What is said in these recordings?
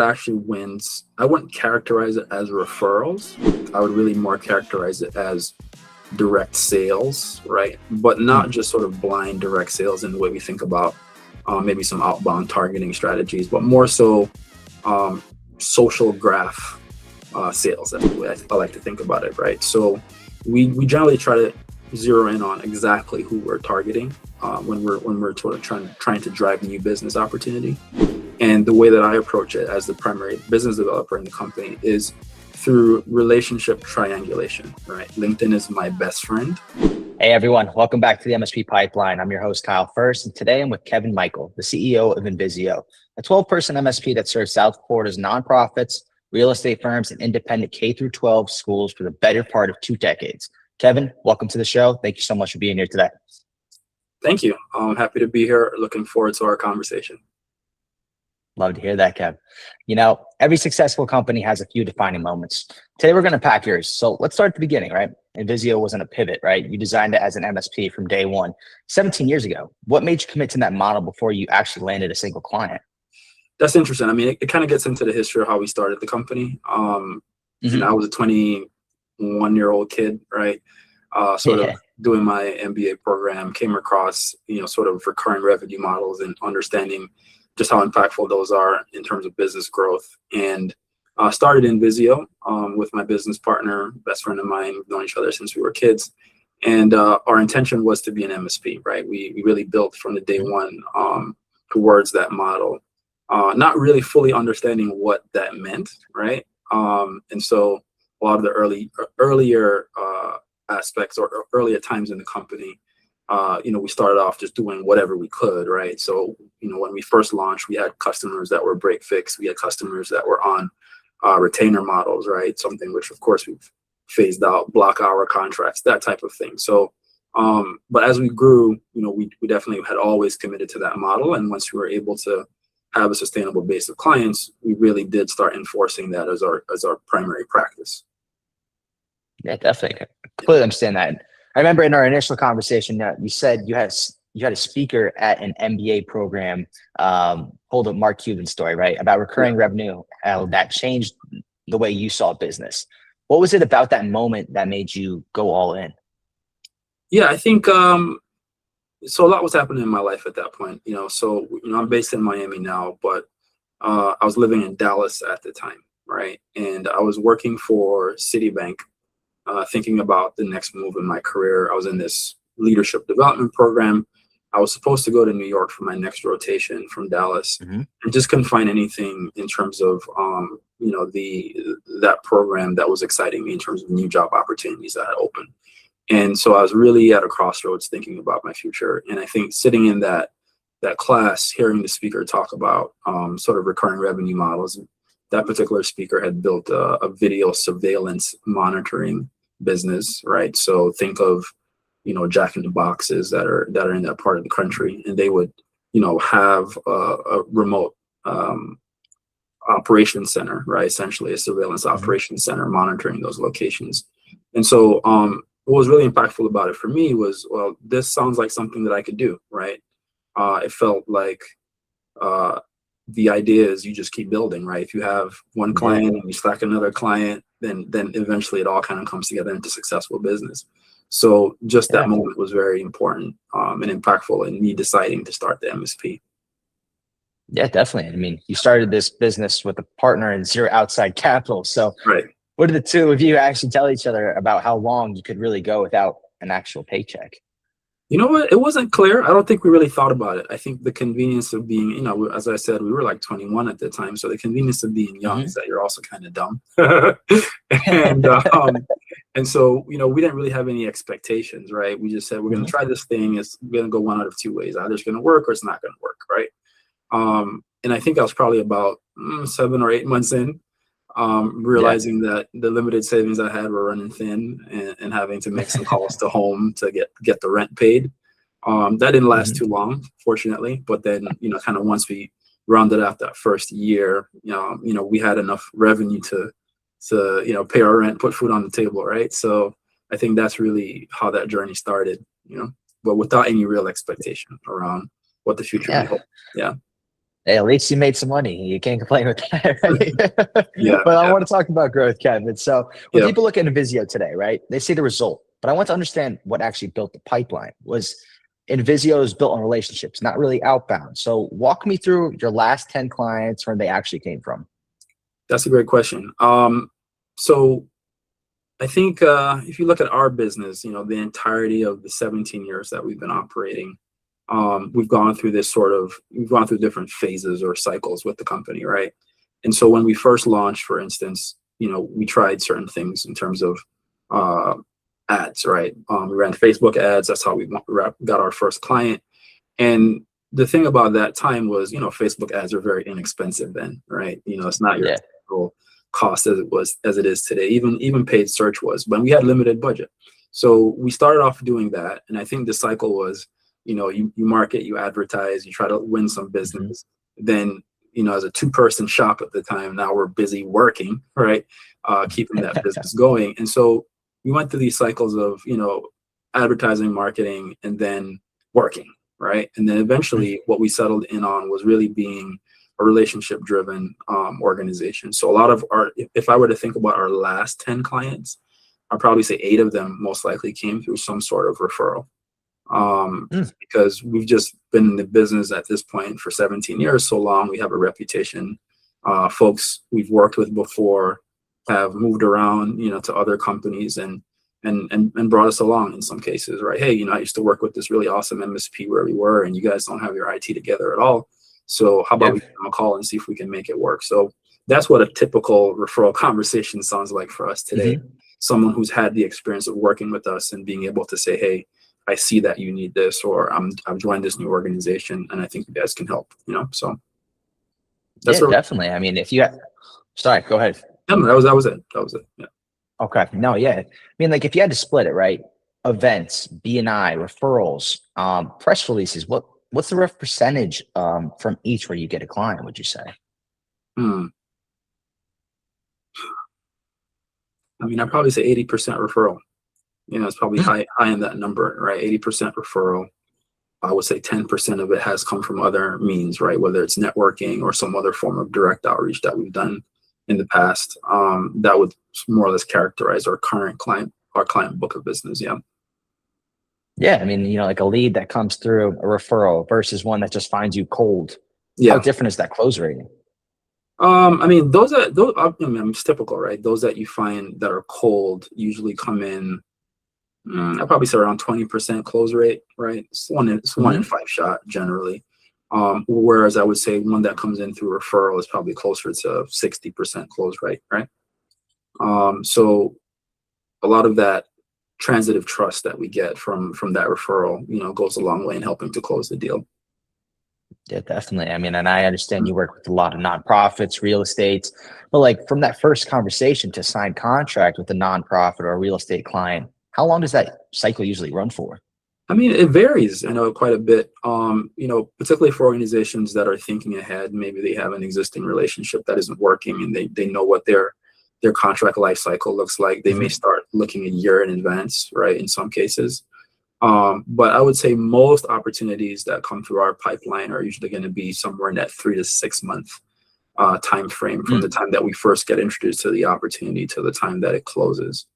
actually wins, I wouldn't characterize it as referrals. I would really more characterize it as direct sales, right? But not just sort of blind direct sales in the way we think about maybe some outbound targeting strategies, but more so social graph sales. That's the way I like to think about it, right? So we generally try to zero in on exactly who we're targeting when we're sort of trying to drive new business opportunity. And the way that I approach it as the primary business developer in the company is through relationship triangulation, right? LinkedIn is my best friend. Hey everyone, welcome back to the MSP Pipeline. I'm your host, Kyle First, and today I'm with Kevin Michael, the CEO of Invizio, a 12-person MSP that serves South Florida's nonprofits, real estate firms, and independent K-12 schools for the better part of 2 decades. Kevin, welcome to the show. Thank you so much for being here today. Thank you. I'm happy to be here. Looking forward to our conversation. Love to hear that, Kev. You know, every successful company has a few defining moments. Today, we're going to pack yours. So let's start at the beginning, right? Invizio wasn't a pivot, right? You designed it as an MSP from day one, 17 years ago. What made you commit to that model before you actually landed a single client? That's interesting. I mean, it kind of gets into the history of how we started the company. You know, I was a 21-year-old kid, right? Sort of doing my MBA program, came across, sort of recurring revenue models and understanding just how impactful those are in terms of business growth. And started Invizio with my business partner, best friend of mine. We've known each other since we were kids. And our intention was to be an MSP, right? We really built from the day one towards that model, not really fully understanding what that meant, right? And so a lot of the earlier aspects or earlier times in the company, we started off just doing whatever we could, right? So, when we first launched, we had customers that were break fix. We had customers that were on retainer models, right? Something which, of course, we've phased out, block hour contracts, that type of thing. So, but as we grew, we definitely had always committed to that model. And once we were able to have a sustainable base of clients, we really did start enforcing that as our primary practice. Yeah, definitely. I completely understand that. I remember in our initial conversation, you said you had a speaker at an MBA program, hold up Mark Cuban's story, right? About recurring revenue, how that changed the way you saw business. What was it about that moment that made you go all in? Yeah, I think, so a lot was happening in my life at that point, so, I'm based in Miami now, but I was living in Dallas at the time, right? And I was working for Citibank, thinking about the next move in my career. I was in this leadership development program. I was supposed to go to New York for my next rotation from Dallas, and just couldn't find anything in terms of, that program that was exciting me in terms of new job opportunities that had opened. And so I was really at a crossroads thinking about my future. And I think sitting in that class, hearing the speaker talk about sort of recurring revenue models, that particular speaker had built a video surveillance monitoring business, right? So think of, Jack in the Boxes that are in that part of the country, and they would, have a remote operations center, right? Essentially a surveillance operations center monitoring those locations. And so what was really impactful about it for me was, well, this sounds like something that I could do, right? It felt like the idea is you just keep building, right? If you have one client and you stack another client, then eventually it all kind of comes together into successful business. So just that moment was very important and impactful in me deciding to start the MSP. Yeah, definitely. I mean, you started this business with a partner and zero outside capital. So what did the two of you actually tell each other about how long you could really go without an actual paycheck? You know what? It wasn't clear. I don't think we really thought about it. I think the convenience of being, as I said, we were like 21 at the time. So the convenience of being young is that you're also kind of dumb. And so, we didn't really have any expectations, right? We just said, we're going to try this thing. It's going to go one out of 2 ways. Either it's going to work or it's not going to work, right? And I think I was probably about 7 or 8 months in, realizing that the limited savings I had were running thin and having to make some calls to home to get the rent paid. That didn't last too long, fortunately. But then, kind of once we rounded out that first year, we had enough revenue to pay our rent, put food on the table, right? So I think that's really how that journey started, but without any real expectation around what the future may hold. Yeah. Hey, at least you made some money. You can't complain with that, right? Yeah, But I yeah, want to talk about growth, Kevin. So when yeah. people look at Invizio today, right, they see the result. But I want to understand what actually built the pipeline. Was Invizio is built on relationships, not really outbound. So walk me through your last 10 clients, where they actually came from. That's a great question. So I think if you look at our business, the entirety of the 17 years that we've been operating, we've gone through different phases or cycles with the company, right? And so when we first launched, for instance, we tried certain things in terms of uh, ads, right? We ran Facebook ads. That's how we got our first client. And the thing about that time was, Facebook ads are very inexpensive then, right? It's not your Yeah. typical cost as it is today. Even paid search was, but we had limited budget. So we started off doing that. And I think the cycle was, you market, you advertise, you try to win some Mhm. business. Then, as a two-person shop at the time, now we're busy working, right? Keeping that business going. And so we went through these cycles of, advertising, marketing, and then working, right? And then eventually what we settled in on was really being a relationship driven organization. So a lot of if I were to think about our last 10 clients, I'd probably say 8 of them most likely came through some sort of referral. Mm. Because we've just been in the business at this point for 17 years so long. We have a reputation. Folks we've worked with before have moved around, to other companies and brought us along in some cases, right? Hey, I used to work with this really awesome MSP where we were, and you guys don't have your IT together at all. So how about Yeah. we give them a call and see if we can make it work? So that's what a typical referral conversation sounds like for us today. Mhm. Someone who's had the experience of working with us and being able to say, hey, I see that you need this, or I've joined this new organization and I think you guys can help, So that's Yeah, what, definitely. I mean, if you sorry, go ahead. yeah, that was it. That was it. Yeah. Okay. No, yeah. I mean, like if you had to split it, right? Events, BNI, referrals, press releases, what's the rough percentage from each where you get a client, would you say? Hmm. I mean, I'd probably say 80% referral. It's probably Mm. high in that number, right? 80% referral. I would say 10% of it has come from other means, right? Whether it's networking or some other form of direct outreach that we've done in the past. That would more or less characterize our client book of business. Yeah. Yeah. I mean, like a lead that comes through a referral versus one that just finds you cold. How Yeah. different is that close rating? I mean, I mean, it's typical, right? Those that you find that are cold usually come in. I'd probably say around 20% close rate, right? It's one in Hmm. 5 shot generally. Whereas I would say one that comes in through referral is probably closer to 60% close rate, right? So a lot of that transitive trust that we get from that referral, goes a long way in helping to close the deal. Yeah, definitely. I mean, and I understand you work with a lot of nonprofits, real estates, but like from that first conversation to sign contract with a nonprofit or a real estate client, how long does that cycle usually run for? I mean, it varies, quite a bit. Particularly for organizations that are thinking ahead, maybe they have an existing relationship that isn't working, and they know what their contract life cycle looks like. They may Mhm. start looking a year in advance, right? In some cases, but I would say most opportunities that come through our pipeline are usually going to be somewhere in that 3 to 6 month time frame from the Mm. time that we first get introduced to the opportunity to the time that it closes.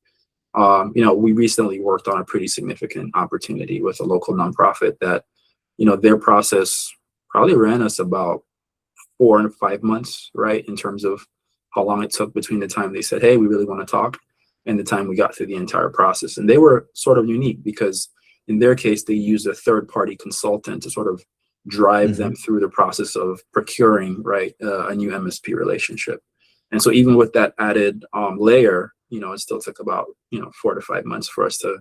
We recently worked on a pretty significant opportunity with a local nonprofit that, their process probably ran us about 4 and 5 months, right? In terms of how long it took between the time they said, hey, we really want to talk, and the time we got through the entire process. And they were sort of unique because in their case, they used a third party consultant to sort of drive them Mhm. through the process of procuring, right, a new MSP relationship. And so even with that added layer, it still took about 4 to 5 months for us to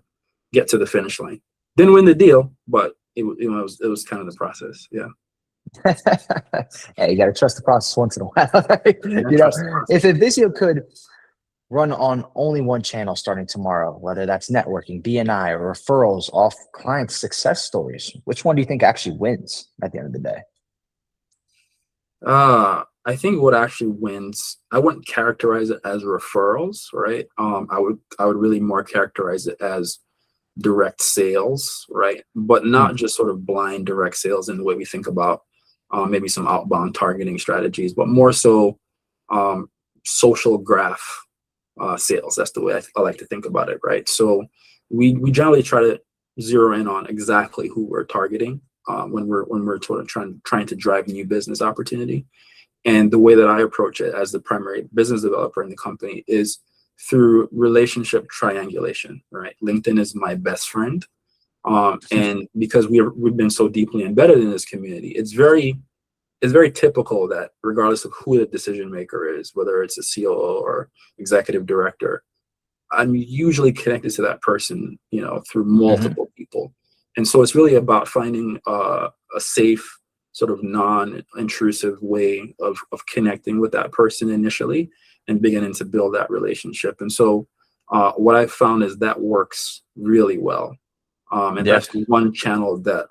get to the finish line. Didn't win the deal, but it was kind of the process. Yeah. Yeah, you got to trust the process once in a while. Yeah, you know, trust the if process. Invizio could run on only one channel starting tomorrow, whether that's networking, BNI, or referrals off client success stories, which one do you think actually wins at the end of the day? I think what actually wins, I wouldn't characterize it as referrals, right? I would really more characterize it as direct sales, right? But not Mm. just sort of blind direct sales in the way we think about maybe some outbound targeting strategies, but more so social graph sales. That's the way I like to think about it, right? So we generally try to zero in on exactly who we're targeting when we're sort of trying to drive new business opportunity. And the way that I approach it as the primary business developer in the company is through relationship triangulation, right? LinkedIn is my best friend. And because we've been so deeply embedded in this community, it's very typical that regardless of who the decision maker is, whether it's a COO or executive director, I'm usually connected to that person, through multiple people. And so it's really about finding a safe, sort of non-intrusive way of connecting with that person initially and beginning to build that relationship. And so what I've found is that works really well. And that's one channel that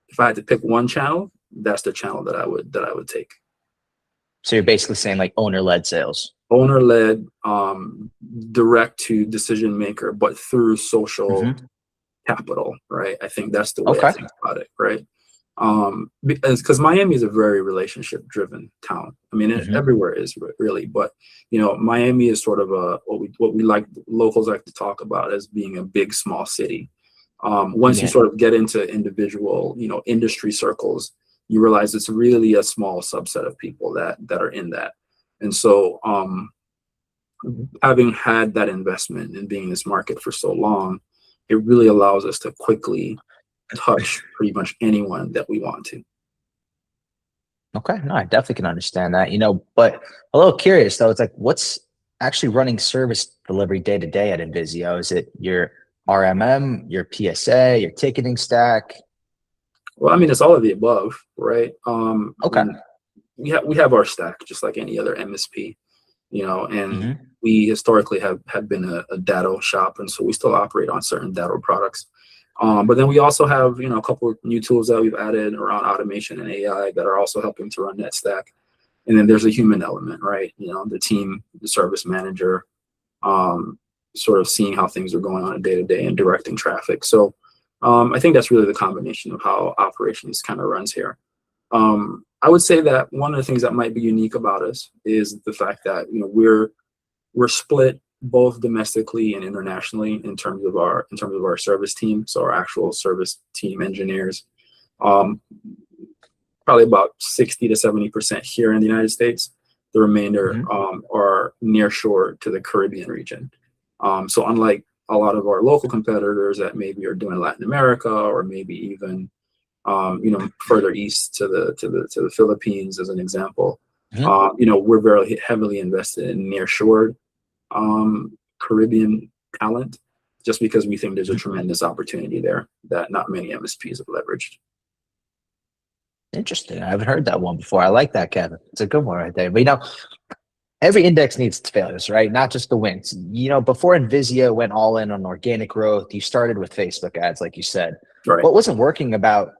if I had to pick one channel, that's the channel that I would take. So you're basically saying like owner-led sales. Owner-led, direct to decision maker, but through social capital, right? I think that's the way I think about it, right? Because Miami is a very relationship-driven town. I mean, everywhere is really, but Miami is sort of what we locals like to talk about as being a big small city. Once you sort of get into individual, industry circles, you realize it's really a small subset of people that are in that. And so having had that investment in being in this market for so long, it really allows us to quickly touch pretty much anyone that we want to. Okay, no, I definitely can understand that, but a little curious though, it's like, what's actually running service delivery day to day at Invizio? Is it your RMM, your PSA, your ticketing stack? Well, I mean, it's all of the above, right? Okay. We have our stack just like any other MSP, and we historically have been a data shop, and so we still operate on certain data products. But then we also have, a couple of new tools that we've added around automation and AI that are also helping to run that stack. And then there's a human element, right? The team, the service manager, sort of seeing how things are going on a day-to-day and directing traffic. So I think that's really the combination of how operations kind of runs here. I would say that one of the things that might be unique about us is the fact that we're split both domestically and internationally in terms of our service team. So our actual service team engineers, probably about 60 to 70% here in the United States. The remainder are near shore to the Caribbean region. So unlike a lot of our local competitors that maybe are doing Latin America or maybe even further east to the Philippines as an example, we're very heavily invested in nearshore Caribbean talent, just because we think there's a tremendous opportunity there that not many MSPs have leveraged. Interesting. I haven't heard that one before. I like that, Kevin. It's a good one right there. But every index needs its failures, right? Not just the wins. Before Invizio went all in on organic growth, you started with Facebook ads, like you said. Right. What wasn't working about,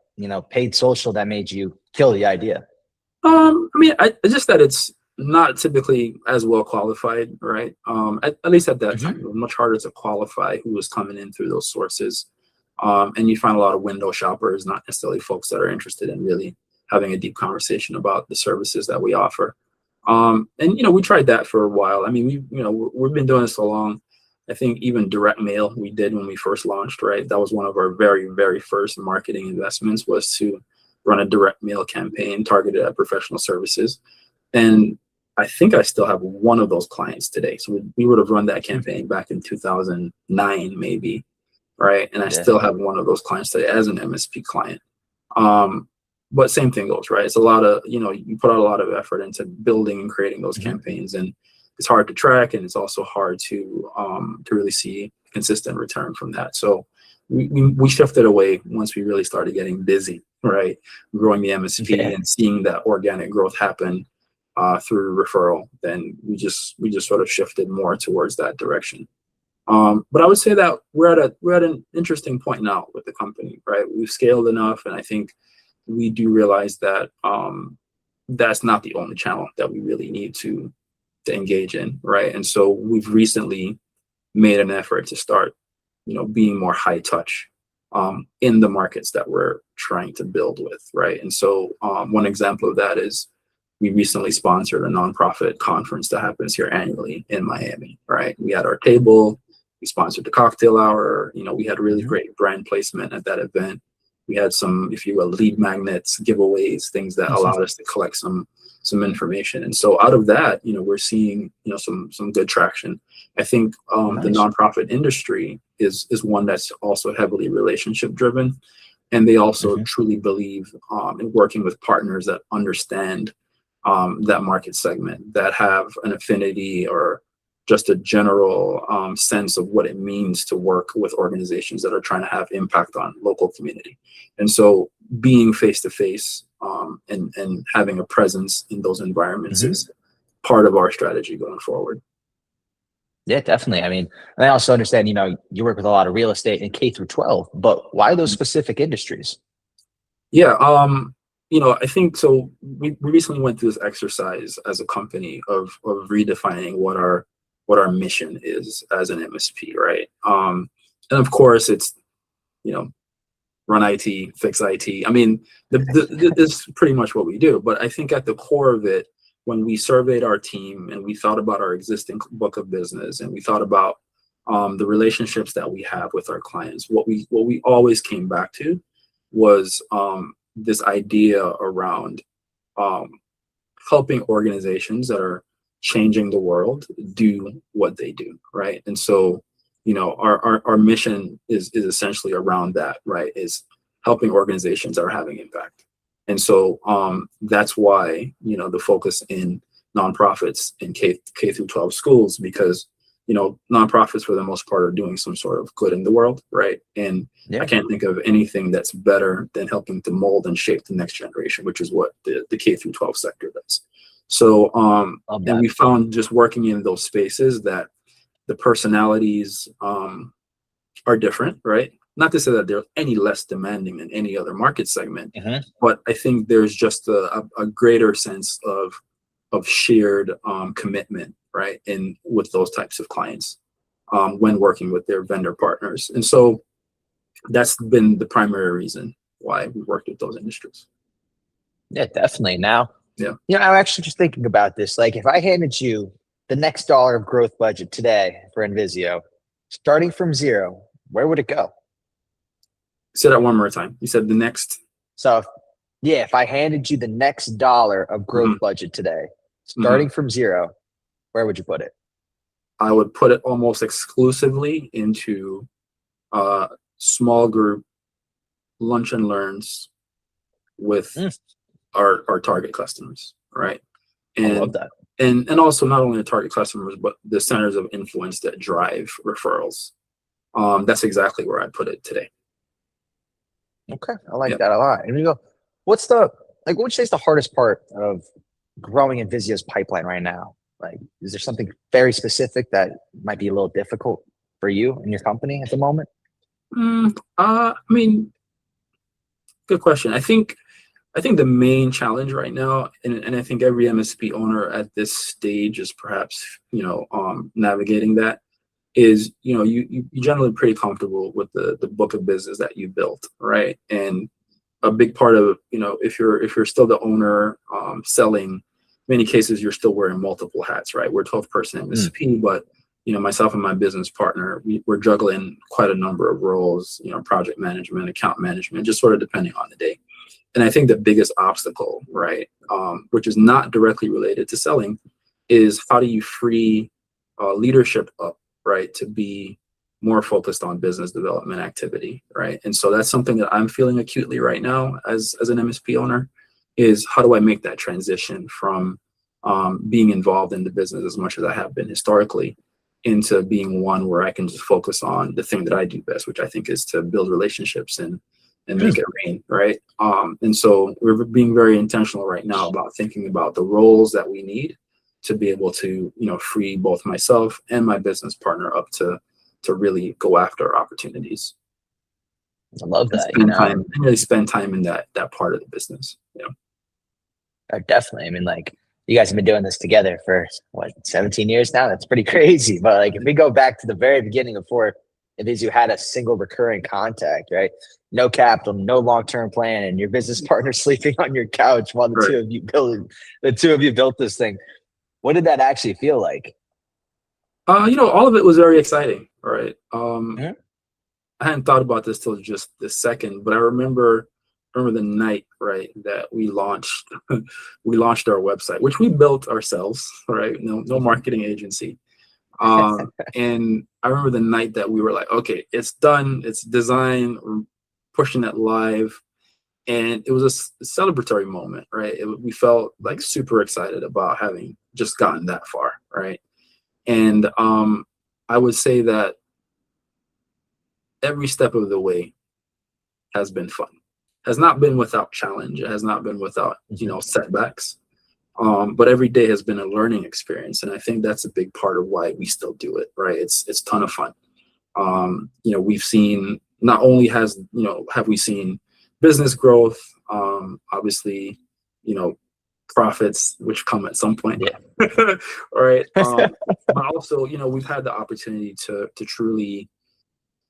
paid social that made you kill the idea? I mean, just that it's not typically as well qualified, right? At least at that time, it was much harder to qualify who was coming in through those sources. And you find a lot of window shoppers, not necessarily folks that are interested in really having a deep conversation about the services that we offer. And we tried that for a while. I mean, we've been doing this so long. I think even direct mail we did when we first launched, right? That was one of our very, very first marketing investments, was to run a direct mail campaign targeted at professional services. And I think I still have one of those clients today. So we would have run that campaign back in 2009, maybe, right? And I still have one of those clients today as an MSP client. But same thing goes, right? It's a lot of, you put out a lot of effort into building and creating those campaigns, and it's hard to track, and it's also hard to really see consistent return from that. So we shifted away once we really started getting busy, right? Growing the MSP and seeing that organic growth happen through referral. Then we just sort of shifted more towards that direction. But I would say that we're at an interesting point now with the company, right? We've scaled enough, and I think we do realize that that's not the only channel that we really need to engage in, right? And so we've recently made an effort to start, being more high touch in the markets that we're trying to build with, right? And so one example of that is we recently sponsored a nonprofit conference that happens here annually in Miami, right? We had our table, we sponsored the cocktail hour, we had really great brand placement at that event. We had some, if you will, lead magnets, giveaways, things that allowed us to collect some information. And so out of that, we're seeing, some good traction. I think the nonprofit industry is one that's also heavily relationship driven. And they also truly believe in working with partners that understand that market segment, that have an affinity or just a general sense of what it means to work with organizations that are trying to have impact on local community. And so being face-to-face and having a presence in those environments is part of our strategy going forward. Yeah, definitely. I mean, I also understand, you work with a lot of real estate and K through 12, but why those specific industries? Yeah, I think so. We recently went through this exercise as a company of redefining what our mission is as an MSP, right? And of course, it's run IT, fix IT. I mean, this is pretty much what we do. But I think at the core of it, when we surveyed our team and we thought about our existing book of business and we thought about the relationships that we have with our clients, what we always came back to was this idea around helping organizations that are changing the world do what they do, right? And so, our mission is essentially around that, right? Is helping organizations that are having impact. And so that's why, the focus in nonprofits in K through 12 schools, because nonprofits for the most part are doing some sort of good in the world, right? And I can't think of anything that's better than helping to mold and shape the next generation, which is what the K through 12 sector does. So and we found just working in those spaces that the personalities are different, right? Not to say that they're any less demanding than any other market segment, but I think there's just a greater sense of shared commitment, right? And with those types of clients when working with their vendor partners. And so that's been the primary reason why we worked with those industries. Yeah, definitely. Now, I'm actually just thinking about this. Like, if I handed you the next dollar of growth budget today for Invizio, starting from zero, where would it go? Say that one more time. You said the next. So, if I handed you the next dollar of growth budget today, starting from zero, where would you put it? I would put it almost exclusively into small group lunch and learns with our target customers, right? And I love that. And also not only the target customers, but the centers of influence that drive referrals. That's exactly where I put it today. Okay, I like that a lot. And we go, what would you say is the hardest part of growing Invizio's pipeline right now? Like, is there something very specific that might be a little difficult for you and your company at the moment? I mean, good question. I think the main challenge right now, and I think every MSP owner at this stage is perhaps, navigating that, is, you generally pretty comfortable with the book of business that you built, right? And a big part of, if you're still the owner selling, many cases you're still wearing multiple hats, right? We're a 12-person MSP, but myself and my business partner, we're juggling quite a number of roles, project management, account management, just sort of depending on the day. And I think the biggest obstacle, right, which is not directly related to selling, is how do you free leadership up, right, to be more focused on business development activity, right? And so that's something that I'm feeling acutely right now as an MSP owner, is how do I make that transition from being involved in the business as much as I have been historically into being one where I can just focus on the thing that I do best, which I think is to build relationships and make it rain, right? And so we're being very intentional right now about thinking about the roles that we need to be able to, free both myself and my business partner up to really go after opportunities. I love that. Really spend time in that part of the business. Definitely. I mean, like, you guys have been doing this together for 17 years now. That's pretty crazy. But like, if we go back to the very beginning before Invizio had a single recurring contact, right? No capital, no long-term plan, and your business partner sleeping on your couch while the two of you built this thing. What did that actually feel like? All of it was very exciting. Right. Mhm. I hadn't thought about this till just this second, but I remember the night, right, that we launched we launched our website, which we built ourselves, right? No marketing agency. And I remember the night that we were like, okay, it's done, it's designed, we're pushing it live. And it was a celebratory moment, right? We felt like super excited about having just gotten that far, right? And I would say that every step of the way has been fun, has not been without challenge, it has not been without, setbacks. But every day has been a learning experience. And I think that's a big part of why we still do it, right? It's a ton of fun. We've seen, not only have we seen business growth, obviously, profits, which come at some point. Yeah. All right. But also, we've had the opportunity to truly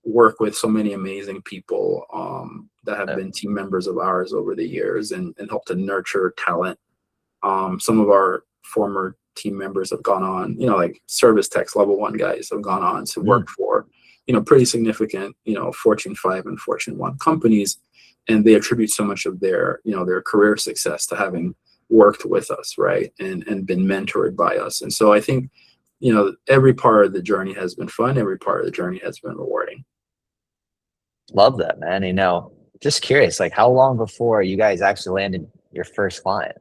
work with so many amazing people that have been team members of ours over the years and help to nurture talent. Some of our former team members have gone on, like service techs, level 1 guys have gone on to work for, pretty significant, Fortune 5 and Fortune 1 companies. And they attribute so much of their, their career success to having worked with us, right? And been mentored by us. And so I think, every part of the journey has been fun. Every part of the journey has been rewarding. Love that, man. Just curious, like how long before you guys actually landed your first client?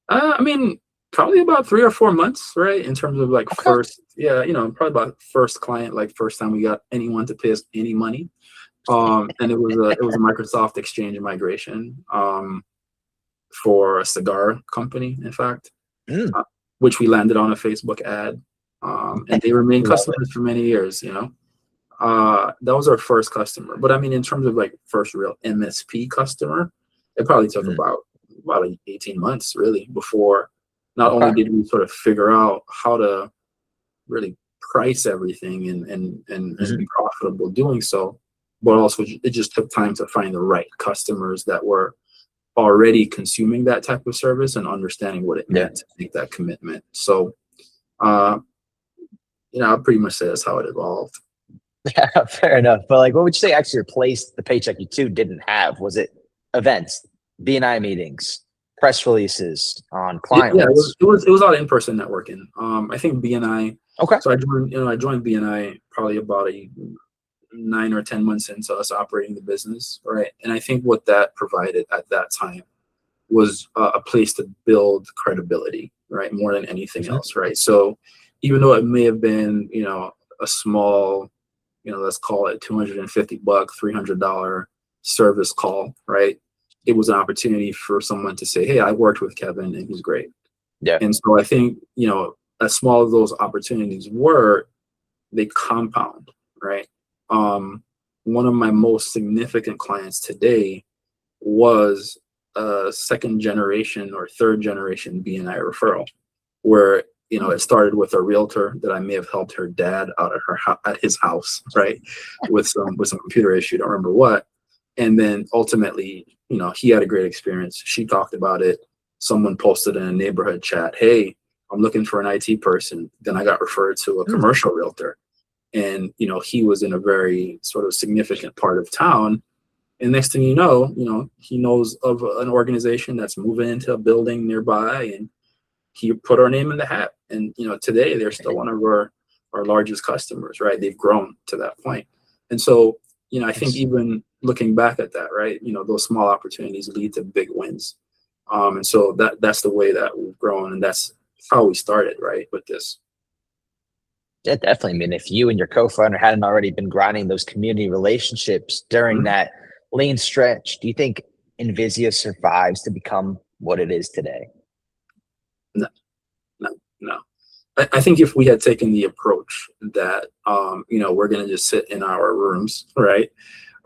I mean, probably about 3 or 4 months, right? In terms of like first, probably about first client, like first time we got anyone to pay us any money. And it was a Microsoft Exchange migration for a cigar company, in fact, which we landed on a Facebook ad, and they remained customers for many years. That was our first customer. But I mean, in terms of like first real MSP customer, it probably took about 18 months really before not only did we sort of figure out how to really price everything and be profitable doing so, but also it just took time to find the right customers that were already consuming that type of service and understanding what it meant to make that commitment. So, I pretty much say that's how it evolved. Yeah, fair enough. But like, what would you say actually replaced the paycheck you two didn't have? Was it events, BNI meetings, press releases on client lists? It was all in-person networking. I think BNI. Okay. So I joined BNI probably about 9 or 10 months into us operating the business, right? And I think what that provided at that time was a place to build credibility, right? More than anything else, right? So even though it may have been, a small, let's call it $250, $300 service call, right? It was an opportunity for someone to say, hey, I worked with Kevin and he's great. Yeah. And so I think, as small as those opportunities were, they compound, right? One of my most significant clients today was a second generation or third generation BNI referral, where it started with a realtor that I may have helped her dad out at his house, right, with some computer issue, don't remember what, and then ultimately, he had a great experience. She talked about it. Someone posted in a neighborhood chat, "Hey, I'm looking for an IT person." Then I got referred to a commercial realtor, and he was in a very sort of significant part of town. And next thing you know, he knows of an organization that's moving into a building nearby, and he put our name in the hat. And today they're still one of our largest customers, right? They've grown to that point. And so, I think even looking back at that, right, those small opportunities lead to big wins. And so that's the way that we've grown, and that's how we started, right, with this. Yeah, definitely. I mean, if you and your co-founder hadn't already been grinding those community relationships during that lean stretch, do you think Invizio survives to become what it is today? No. I think if we had taken the approach that, we're going to just sit in our rooms, right,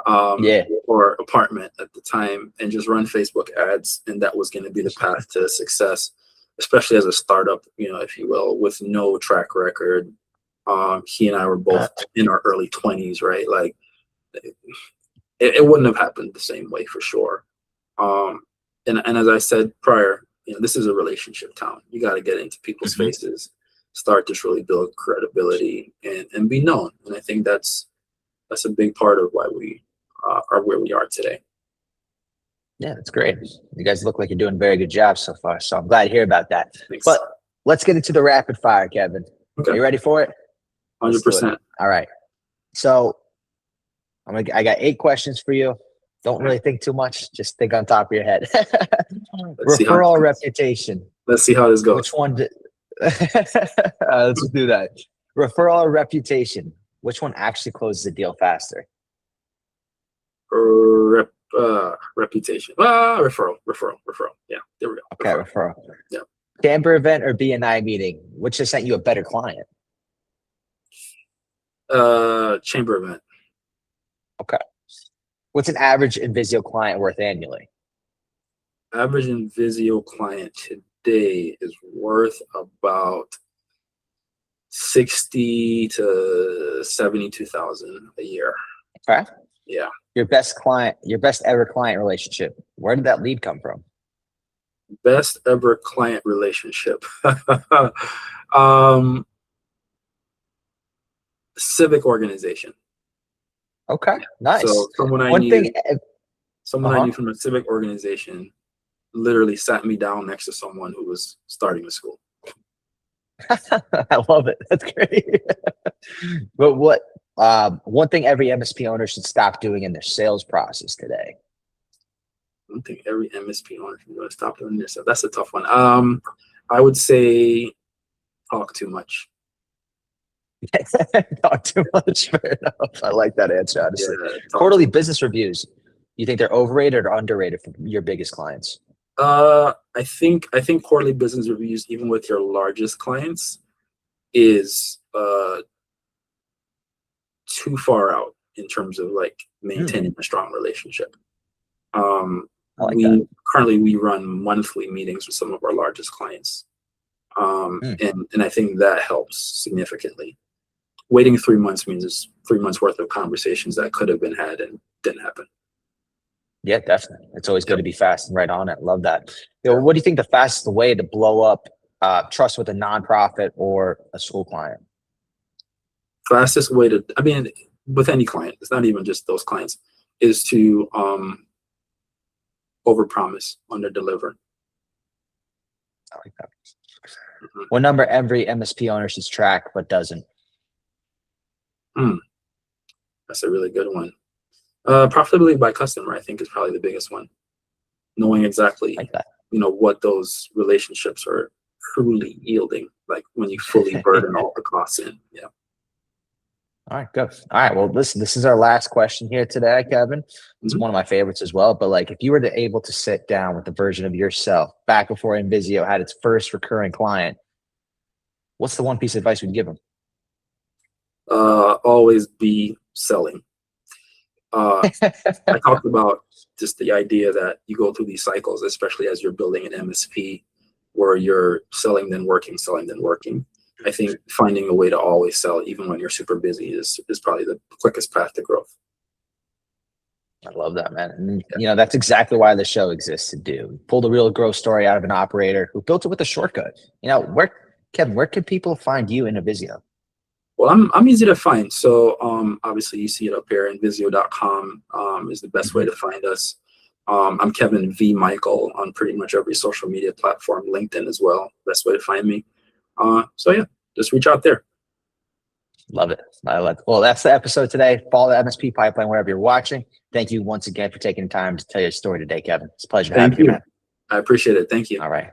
or apartment at the time and just run Facebook ads, and that was going to be the path to success, especially as a startup, if you will, with no track record, He and I were both in our early 20s, right? Like it wouldn't have happened the same way for sure. And as I said prior, this is a relationship town. You got to get into people's faces, start to really build credibility and be known. And I think that's a big part of why we are where we are today. Yeah, that's great. You guys look like you're doing a very good job so far. So I'm glad to hear about that. Thanks. But let's get into the rapid fire, Kevin. Okay. Are you ready for it? 100%. All right. So I got 8 questions for you. Don't really think too much. Just think on top of your head. Referral reputation. Let's see how this goes. Which one? Let's do that. Referral or reputation. Which one actually closes the deal faster? Reputation. Referral. Yeah, there we go. Okay, referral. Yeah. Chamber event or BNI meeting? Which has sent you a better client? Chamber event. Okay. What's an average Invizio client worth annually? Average Invizio client today is worth about 60 to 72,000 a year. Okay. Yeah. Your best ever client relationship. Where did that lead come from? Best ever client relationship. Civic organization. Okay, nice. So someone I knew from a civic organization literally sat me down next to someone who was starting the school. I love it. That's great. But what one thing every MSP owner should stop doing in their sales process today? One thing every MSP owner should stop doing this. That's a tough one. I would say talk too much. Talk too much. Fair enough. I like that answer, honestly. Yeah, quarterly business reviews. You think they're overrated or underrated for your biggest clients? I think quarterly business reviews, even with your largest clients, is too far out in terms of like maintaining a strong relationship. Currently we run monthly meetings with some of our largest clients. And I think that helps significantly. Waiting 3 months means it's 3 months worth of conversations that could have been had and didn't happen. Yeah, definitely. It's always good to be fast and right on it. Love that. What do you think the fastest way to blow up trust with a nonprofit or a school client? Fastest way to, with any client, it's not even just those clients, is to overpromise, underdeliver. I like that. What number every MSP owner should track but doesn't? That's a really good one. Profitability by customer, I think, is probably the biggest one. Knowing exactly, what those relationships are truly yielding, like when you fully burden all the costs in. Yeah. All right, good. All right, well, listen, this is our last question here today, Kevin. It's one of my favorites as well. But like, if you were able to sit down with the version of yourself back before Invizio had its first recurring client, what's the one piece of advice you'd give them? Always be selling. I talked about just the idea that you go through these cycles, especially as you're building an MSP, where you're selling, then working, selling, then working. I think finding a way to always sell, even when you're super busy, is probably the quickest path to growth. I love that, man. And, that's exactly why the show exists to do. Pull the real growth story out of an operator who built it with a shortcut. Kevin, where can people find you in Invizio? Well, I'm easy to find. So obviously you see it up here. Invizio.com is the best way to find us. I'm Kevin V. Michael on pretty much every social media platform, LinkedIn as well. Best way to find me. So yeah, just reach out there. Love it. Well, that's the episode today. Follow the MSP Pipeline wherever you're watching. Thank you once again for taking the time to tell your story today, Kevin. It's a pleasure having you, man. I appreciate it. Thank you. All right.